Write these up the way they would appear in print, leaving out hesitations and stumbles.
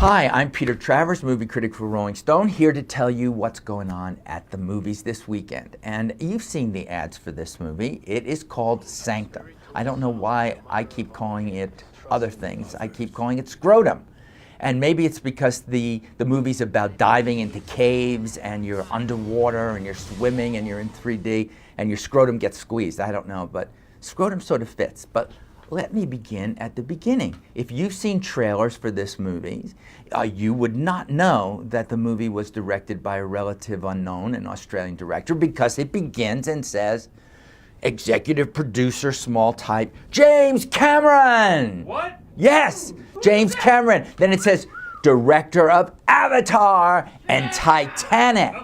Hi, I'm Peter Travers, movie critic for Rolling Stone, here to tell you what's going on at the movies this weekend. And you've seen the ads for this movie. It is called Sanctum. I don't know why I keep calling it other things. I keep calling it Scrotum. And maybe it's because the movie's about diving into caves and you're underwater and you're swimming and you're in 3D and your scrotum gets squeezed. I don't know, but Scrotum sort of fits. But let me begin at the beginning. If you've seen trailers for this movie, you would not know that the movie was directed by a relative unknown, an Australian director, because it begins and says, executive producer, small type, James Cameron! What? Yes, James Cameron. Then it says, director of Avatar and Titanic.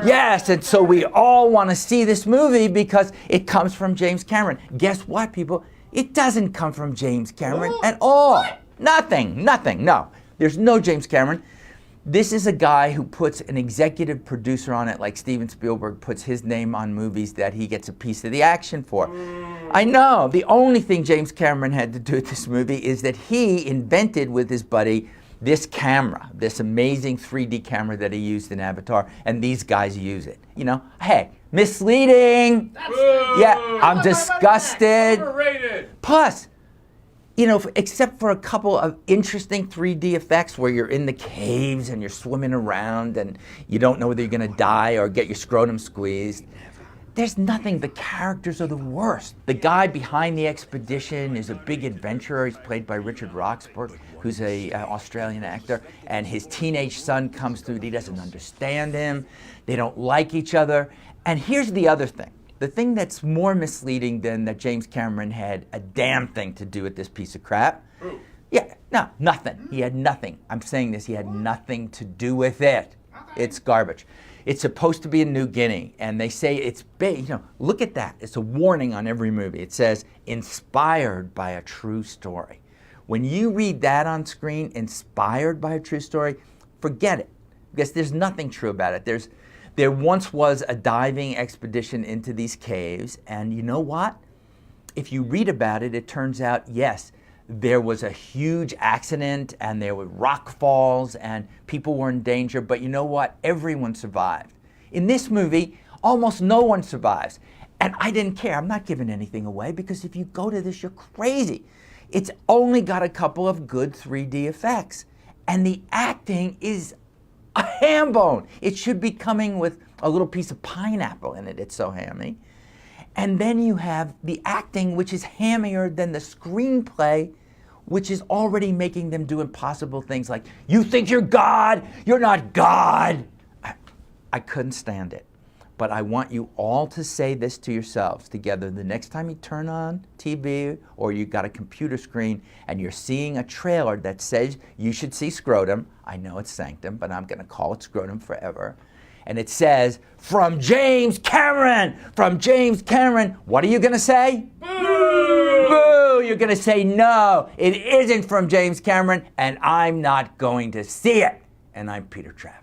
Yes, and so we all want to see this movie because it comes from James Cameron. Guess what, people? It doesn't come from James Cameron at all. Nothing, no. There's no James Cameron. This is a guy who puts an executive producer on it like Steven Spielberg puts his name on movies that he gets a piece of the action for. I know, the only thing James Cameron had to do with this movie is that he invented with his buddy this camera, this amazing 3D camera that he used in Avatar, and these guys use it. You know, hey, misleading. Yeah, I'm disgusted. Overrated. Plus, you know, except for a couple of interesting 3D effects where you're in the caves and you're swimming around and you don't know whether you're going to die or get your scrotum squeezed, there's nothing. The characters are the worst. The guy behind the expedition is a big adventurer. He's played by Richard Roxburgh, who's an Australian actor, and his teenage son comes through. He doesn't understand him. They don't like each other. And here's the other thing. The thing that's more misleading than that James Cameron had a damn thing to do with this piece of crap. Ooh. Yeah, no, nothing. He had nothing. I'm saying this, he had nothing to do with it. It's garbage. It's supposed to be in New Guinea, and they say it's big. You know, look at that. It's a warning on every movie. It says, inspired by a true story. When you read that on screen, inspired by a true story, forget it, because there's nothing true about it. There once was a diving expedition into these caves, and you know what? If you read about it, it turns out, yes, there was a huge accident, and there were rock falls, and people were in danger, but you know what? Everyone survived. In this movie, almost no one survives. And I didn't care. I'm not giving anything away, because if you go to this, you're crazy. It's only got a couple of good 3D effects, and the acting is a ham bone. It should be coming with a little piece of pineapple in it. It's so hammy. And then you have the acting, which is hammier than the screenplay, which is already making them do impossible things like, you think you're God, you're not God. I couldn't stand it. But I want you all to say this to yourselves together the next time you turn on TV or you got a computer screen and you're seeing a trailer that says you should see Scrotum. I know it's Sanctum, but I'm going to call it Scrotum forever. And it says, from James Cameron, from James Cameron. What are you going to say? Boo! Boo! You're going to say, no, it isn't from James Cameron, and I'm not going to see it. And I'm Peter Travers.